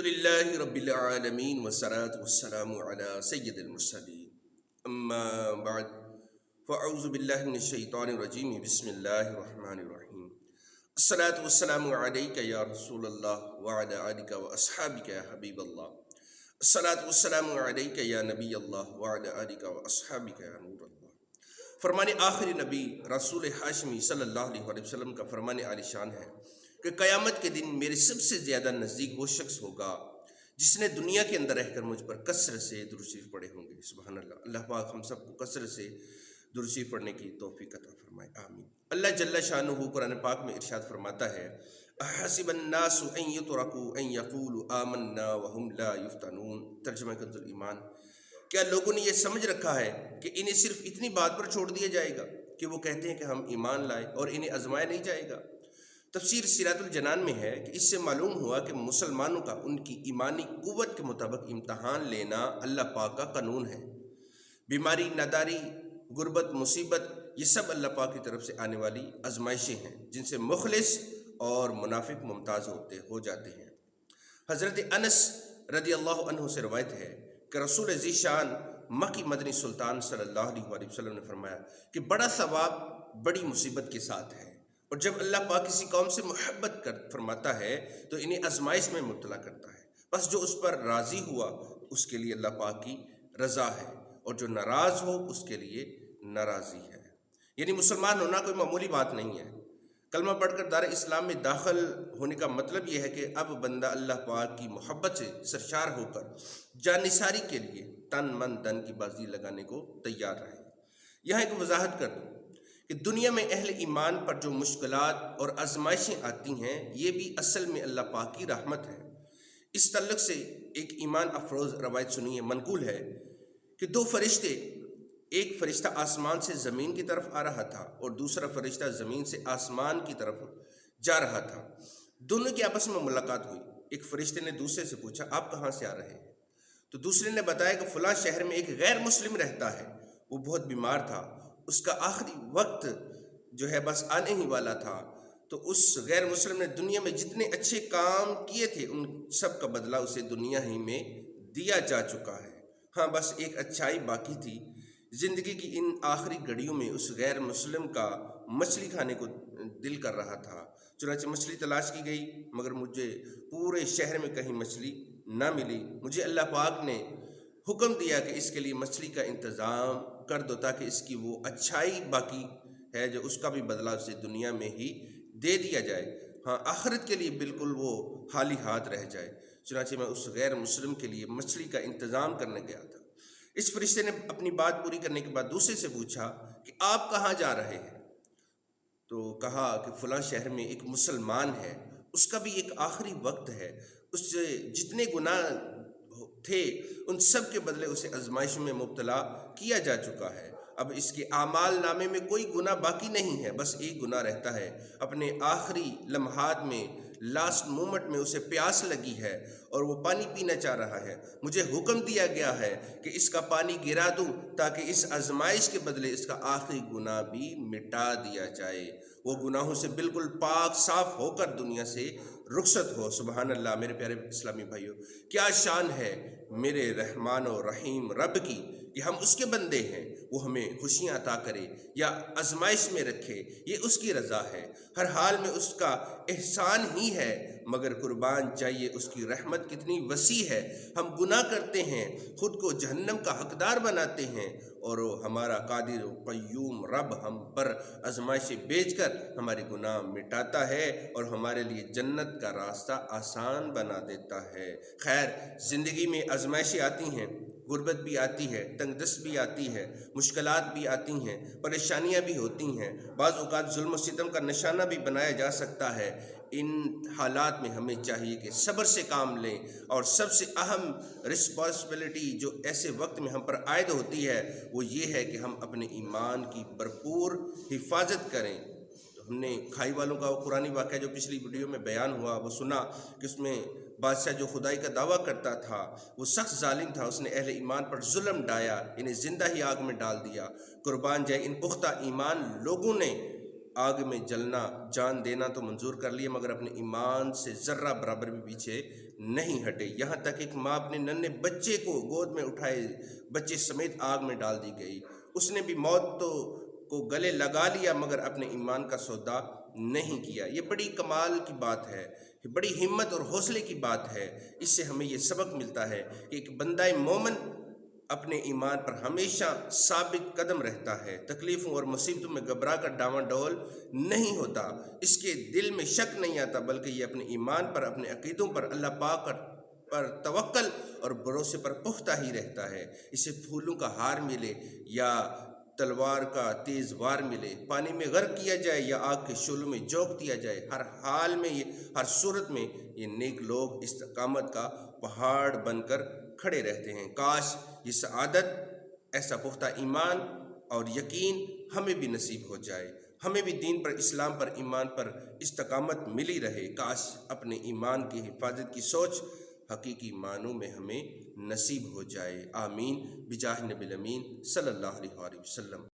الحمدللہ رب العالمین والصلاة والسلام علی سید المرسلین اما بعد فاعوذ باللہ من الشیطان الرجیم بسم اللہ الرحمن الرحیم الصلاة والسلام علیک یا رسول اللہ وعلی آلک واصحابک یا حبیب اللہ الصلاة والسلام علیک یا نبی اللہ وعلی آلک واصحابک یا نور اللہ۔ فرمان آخری نبی رسول ہاشمی صلی اللہ علیہ وسلم کا فرمان عالی شان ہے کہ قیامت کے دن میرے سب سے زیادہ نزدیک وہ شخص ہوگا جس نے دنیا کے اندر رہ کر مجھ پر کثرت سے درود شریف پڑھے ہوں گے۔ سبحان اللہ۔ اللہ پاک ہم سب کو کثرت سے درود شریف پڑھنے کی توفیق عطا فرمائے، آمین۔ اللہ جل شانہ قرآن پاک میں ارشاد فرماتا ہے احسب الناس ان یترکوا ان یقولوا آمنا وهم لا یفتنون، ترجمہ کنز الایمان۔ کیا لوگوں نے یہ سمجھ رکھا ہے کہ انہیں صرف اتنی بات پر چھوڑ دیا جائے گا کہ وہ کہتے ہیں کہ ہم ایمان لائے اور انہیں آزمایا نہیں جائے گا؟ تفسیر سیرات الجنان میں ہے کہ اس سے معلوم ہوا کہ مسلمانوں کا ان کی ایمانی قوت کے مطابق امتحان لینا اللہ پاک کا قانون ہے۔ بیماری، ناداری، غربت، مصیبت، یہ سب اللہ پاک کی طرف سے آنے والی آزمائشیں ہیں جن سے مخلص اور منافق ممتاز ہو جاتے ہیں۔ حضرت انس رضی اللہ عنہ سے روایت ہے کہ رسول ذی شان مکی مدنی سلطان صلی اللہ علیہ وسلم نے فرمایا کہ بڑا ثواب بڑی مصیبت کے ساتھ ہے، اور جب اللہ پاک کسی قوم سے محبت فرماتا ہے تو انہیں آزمائش میں مبتلا کرتا ہے، بس جو اس پر راضی ہوا اس کے لیے اللہ پاک کی رضا ہے، اور جو ناراض ہو اس کے لیے ناراضی ہے۔ یعنی مسلمان ہونا کوئی معمولی بات نہیں ہے۔ کلمہ پڑھ کر دار اسلام میں داخل ہونے کا مطلب یہ ہے کہ اب بندہ اللہ پاک کی محبت سے سرشار ہو کر جان نثاری کے لیے تن من دن کی بازی لگانے کو تیار رہے۔ یہاں ایک وضاحت کر دوں کہ دنیا میں اہل ایمان پر جو مشکلات اور آزمائشیں آتی ہیں یہ بھی اصل میں اللہ پاک کی رحمت ہے۔ اس تعلق سے ایک ایمان افروز روایت سنی ہے، منقول ہے کہ دو فرشتے، ایک فرشتہ آسمان سے زمین کی طرف آ رہا تھا اور دوسرا فرشتہ زمین سے آسمان کی طرف جا رہا تھا۔ دونوں کی آپس میں ملاقات ہوئی۔ ایک فرشتے نے دوسرے سے پوچھا آپ کہاں سے آ رہے ہیں؟ تو دوسرے نے بتایا کہ فلاں شہر میں ایک غیر مسلم رہتا ہے، وہ بہت بیمار تھا، اس کا آخری وقت جو ہے بس آنے ہی والا تھا، تو اس غیر مسلم نے دنیا میں جتنے اچھے کام کیے تھے ان سب کا بدلہ اسے دنیا ہی میں دیا جا چکا ہے، ہاں بس ایک اچھائی باقی تھی۔ زندگی کی ان آخری گھڑیوں میں اس غیر مسلم کا مچھلی کھانے کو دل کر رہا تھا، چنانچہ مچھلی تلاش کی گئی مگر مجھے پورے شہر میں کہیں مچھلی نہ ملی۔ مجھے اللہ پاک نے حکم دیا کہ اس کے لیے مچھلی کا انتظام کر دو تاکہ اس کی وہ اچھائی باقی ہے جو اس کا بھی بدلہ اسے دنیا میں ہی دے دیا جائے، ہاں آخرت کے لیے بالکل وہ خالی ہاتھ رہ جائے۔ چنانچہ میں اس غیر مسلم کے لیے مچھلی کا انتظام کرنے گیا تھا۔ اس فرشتے نے اپنی بات پوری کرنے کے بعد دوسرے سے پوچھا کہ آپ کہاں جا رہے ہیں؟ تو کہا کہ فلاں شہر میں ایک مسلمان ہے، اس کا بھی ایک آخری وقت ہے، اس سے جتنے گناہ تھے ان سب کے بدلے اسے آزمائش میں مبتلا کیا جا چکا ہے، اب اس کے اعمال نامے میں کوئی گناہ باقی نہیں ہے، بس ایک گناہ رہتا ہے۔ اپنے آخری لمحات میں لاسٹ مومنٹ میں اسے پیاس لگی ہے اور وہ پانی پینا چاہ رہا ہے، مجھے حکم دیا گیا ہے کہ اس کا پانی گرا دوں تاکہ اس آزمائش کے بدلے اس کا آخری گناہ بھی مٹا دیا جائے، وہ گناہوں سے بالکل پاک صاف ہو کر دنیا سے رخصت ہو۔ سبحان اللہ۔ میرے پیارے اسلامی بھائیوں، کیا شان ہے میرے رحمان و رحیم رب کی کہ ہم اس کے بندے ہیں، وہ ہمیں خوشیاں عطا کرے یا آزمائش میں رکھے، یہ اس کی رضا ہے، ہر حال میں اس کا احسان ہی ہے، مگر قربان چاہیے اس کی رحمت کتنی وسیع ہے۔ ہم گناہ کرتے ہیں، خود کو جہنم کا حقدار بناتے ہیں، اور وہ ہمارا قادر و قیوم رب ہم پر آزمائشیں بھیج کر ہمارے گناہ مٹاتا ہے اور ہمارے لیے جنت کا راستہ آسان بنا دیتا ہے۔ خیر، زندگی میں آزمائشیں آتی ہیں، غربت بھی آتی ہے، تنگ دست بھی آتی ہے، مشکلات بھی آتی ہیں، پریشانیاں بھی ہوتی ہیں، بعض اوقات ظلم و ستم کا نشانہ بھی بنایا جا سکتا ہے۔ ان حالات میں ہمیں چاہیے کہ صبر سے کام لیں، اور سب سے اہم رسپانسبلٹی جو ایسے وقت میں ہم پر عائد ہوتی ہے وہ یہ ہے کہ ہم اپنے ایمان کی بھرپور حفاظت کریں۔ ہم نے کھائی والوں کا وہ قرآنی واقعہ جو پچھلی ویڈیو میں بیان ہوا وہ سنا کہ اس میں بادشاہ جو خدائی کا دعویٰ کرتا تھا وہ سخت ظالم تھا، اس نے اہل ایمان پر ظلم ڈھایا، انہیں زندہ ہی آگ میں ڈال دیا۔ قربان جائے ان پختہ ایمان لوگوں نے آگ میں جلنا، جان دینا تو منظور کر لیا، مگر اپنے ایمان سے ذرہ برابر بھی پیچھے نہیں ہٹے، یہاں تک ایک ماں اپنے ننھے بچے کو گود میں اٹھائے بچے سمیت آگ میں ڈال دی گئی۔ اس نے بھی موت کو گلے لگا لیا مگر اپنے ایمان کا سودا نہیں کیا۔ یہ بڑی کمال کی بات ہے، بڑی ہمت اور حوصلے کی بات ہے۔ اس سے ہمیں یہ سبق ملتا ہے کہ ایک بندہ مومن اپنے ایمان پر ہمیشہ ثابت قدم رہتا ہے، تکلیفوں اور مصیبتوں میں گھبرا کر ڈاواں ڈول نہیں ہوتا، اس کے دل میں شک نہیں آتا، بلکہ یہ اپنے ایمان پر، اپنے عقیدوں پر، اللہ پاک پر توکل اور بھروسے پر پختہ ہی رہتا ہے۔ اسے پھولوں کا ہار ملے یا تلوار کا تیز وار ملے، پانی میں غرق کیا جائے یا آگ کے شعلوں میں جھونک دیا جائے، ہر حال میں، ہر صورت میں یہ نیک لوگ استقامت کا پہاڑ بن کر کھڑے رہتے ہیں۔ کاش یہ سعادت، ایسا پختہ ایمان اور یقین ہمیں بھی نصیب ہو جائے، ہمیں بھی دین پر، اسلام پر، ایمان پر استقامت ملی رہے۔ کاش اپنے ایمان کی حفاظت کی سوچ حقیقی معنوں میں ہمیں نصیب ہو جائے۔ آمین بجاہ نبی الامین صلی اللہ علیہ وسلم۔